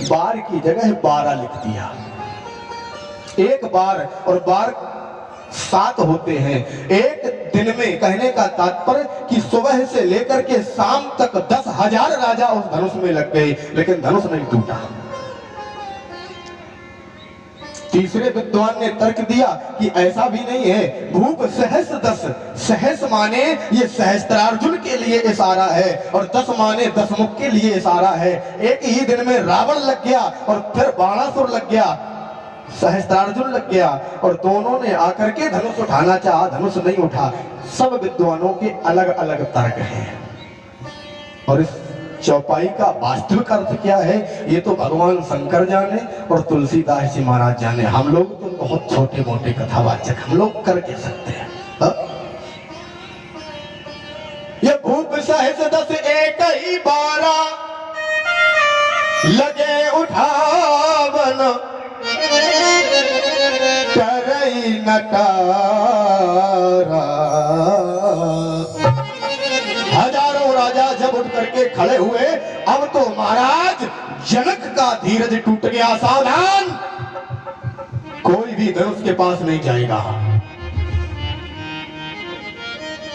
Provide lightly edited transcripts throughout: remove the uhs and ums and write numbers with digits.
बार की जगह 12 लिख दिया। एक बार और बार 7 होते हैं। एक दिन में, कहने का तात्पर्य कि सुबह से लेकर के शाम तक 10,000 राजा उस धनुष में लग गए, लेकिन धनुष नहीं टूटा। तीसरे विद्वान ने तर्क दिया कि ऐसा भी नहीं है, भूप सहस 10, सहस माने ये सहस्त्रार्जुन के लिए इशारा है और 10 माने 10 मुख के लिए इशारा है। एक ही दिन में रावण लग गया और फिर बाणासुर लग गया, सहस्त्रार्जुन लग गया, और दोनों ने आकर के धनुष उठाना चाहा, धनुष नहीं उठा। सब विद्वानों के अलग अलग तर्क हैं और इस चौपाई का वास्तविक अर्थ क्या है ये तो भगवान शंकर जाने और तुलसीदास जी महाराज जाने। हम लोग तो बहुत छोटे मोटे कथावाचक, हम लोग कर के सकते हैं। ये भूप सहस 10 एक ही 12 लगे उठावन, करई नटारा। हजारों राजा जब उठ करके खड़े हुए, अब तो महाराज जनक का धीरज टूट गया। सावधान, कोई भी धनुष के पास नहीं जाएगा।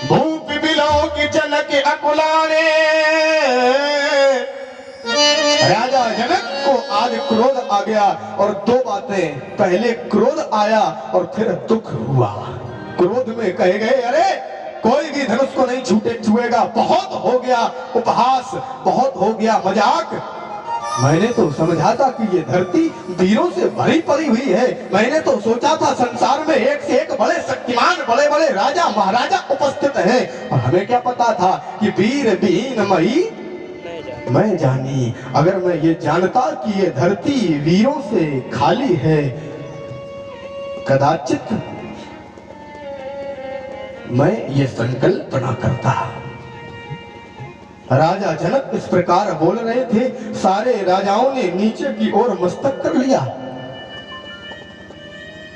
भूप बिलों की जनक अकुलाने, राजा जनक को आज क्रोध आ गया और 2 बातें, पहले क्रोध आया और फिर दुख हुआ। क्रोध में कहे गए अरे कोई भी धनुष को नहीं छुएगा, बहुत हो गया उपहास, बहुत हो गया मजाक। मैंने तो समझा था कि ये धरती वीरों से भरी पड़ी हुई है। मैंने तो सोचा था संसार में एक से एक बड़े शक्तिमान, बड़े बड़े राजा महाराजा उपस्थित हैं, और हमें क्या पता था कि वीर विहीन मई मैं जानी। अगर मैं ये जानता कि ये धरती वीरों से खाली है, कदाचित मैं ये संकल्प न करता। राजा जनक इस प्रकार बोल रहे थे, सारे राजाओं ने नीचे की ओर मस्तक कर लिया।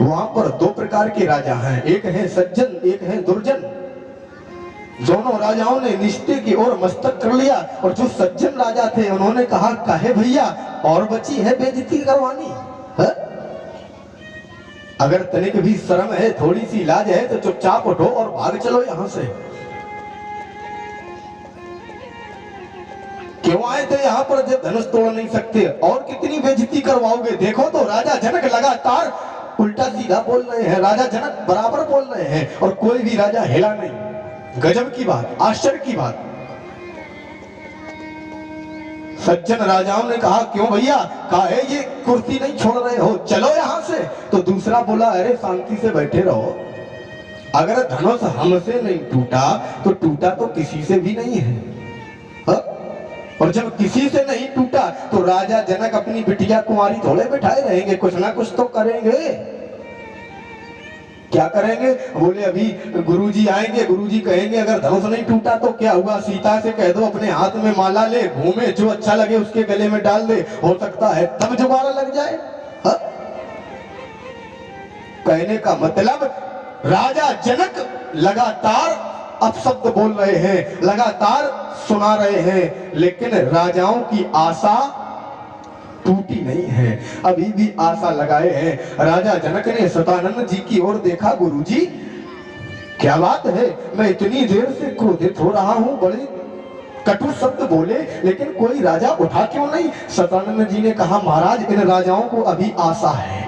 वहां पर 2 प्रकार के राजा हैं, एक है सज्जन, एक है दुर्जन। दोनों राजाओं ने नीचे की ओर मस्तक कर लिया, और जो सज्जन राजा थे उन्होंने कहा काहे भैया और बची है बेइज्जती करवानी है? अगर तनिक भी शर्म है, थोड़ी सी लाज है तो चुपचाप उठो और भाग चलो यहां से। क्यों आए थे यहाँ पर जब धनुष तोड़ नहीं सकते, और कितनी बेइज्जती करवाओगे? देखो तो राजा जनक लगातार उल्टा सीधा बोल रहे हैं, राजा जनक बराबर बोल रहे हैं और कोई भी राजा हिला नहीं। गजब की बात, आश्चर्य की बात। सज्जन राजाओं ने कहा क्यों भैया, काहे ये कुर्सी नहीं छोड़ रहे हो, चलो यहां से। तो दूसरा बोला अरे शांति से बैठे रहो, अगर धनुष हमसे नहीं टूटा तो टूटा तो किसी से भी नहीं है, हा? और जब किसी से नहीं टूटा तो राजा जनक अपनी बिटिया कुंवारी थोड़े बिठाए रहेंगे, कुछ ना कुछ तो करेंगे। क्या करेंगे? बोले अभी गुरुजी आएंगे, गुरुजी कहेंगे अगर धनुष नहीं टूटा तो क्या हुआ, सीता से कह दो अपने हाथ में माला ले, घूमे, जो अच्छा लगे उसके गले में डाल दे, हो सकता है तब जुगाड़ लग जाए। हा? कहने का मतलब राजा जनक लगातार अपशब्द बोल रहे हैं, लगातार सुना रहे हैं, लेकिन राजाओं की आशा टूटी नहीं है, अभी भी आशा लगाए हैं। राजा जनक ने सतानंद जी की ओर देखा, गुरुजी क्या बात है, मैं इतनी देर से क्रोधित हो रहा हूं, बड़े कटु शब्द बोले, लेकिन कोई राजा उठा क्यों नहीं? सतानंद जी ने कहा महाराज इन राजाओं को अभी आशा है।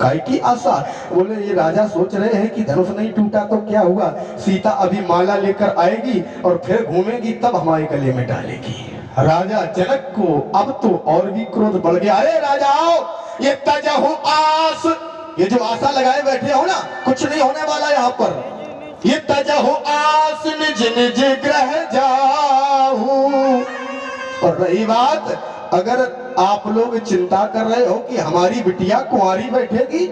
काय की आशा? बोले ये राजा सोच रहे हैं कि धनुष नहीं टूटा तो क्या हुआ, सीता अभी माला लेकर आएगी और फिर घूमेगी तब हमारे गले में डालेगी। राजा जनक को अब तो और भी क्रोध बढ़ गया। अरे राजाओ, ये तजहु आस, ये जो आशा लगाए बैठे हो ना, कुछ नहीं होने वाला यहाँ पर। ये तजहु आस निज निज ग्रह जाऊं। और रही बात, अगर आप लोग चिंता कर रहे हो कि हमारी बिटिया कुंवारी बैठेगी,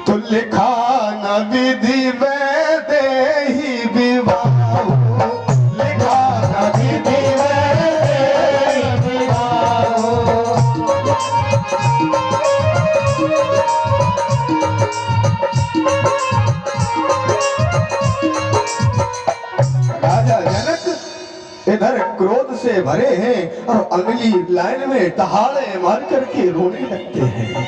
तो लिखा न विधि वैदेही विवाह, लिखा न विधि राजा जनक इधर क्रोध से भरे हैं और अगली लाइन में दहाड़े मार करके रोने लगते हैं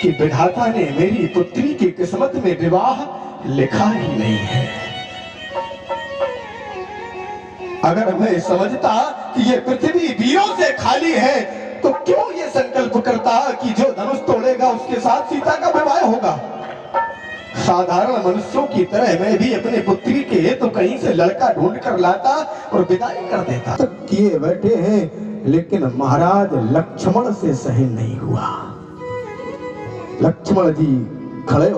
कि विधाता ने मेरी पुत्री की किस्मत में विवाह लिखा ही नहीं है। अगर मैं समझता कि ये पृथ्वी वीरों से खाली है तो क्यों ये संकल्प करता कि जो धनुष तोड़ेगा उसके साथ सीता का विवाह होगा। साधारण मनुष्यों की तरह मैं भी अपने पुत्री के तो कहीं से लड़का ढूंढ कर लाता और विदाई कर देता। तक किए बैठे हैं लेकिन महाराज लक्ष्मण से सहन नहीं हुआ। लक्ष्मण जी खड़े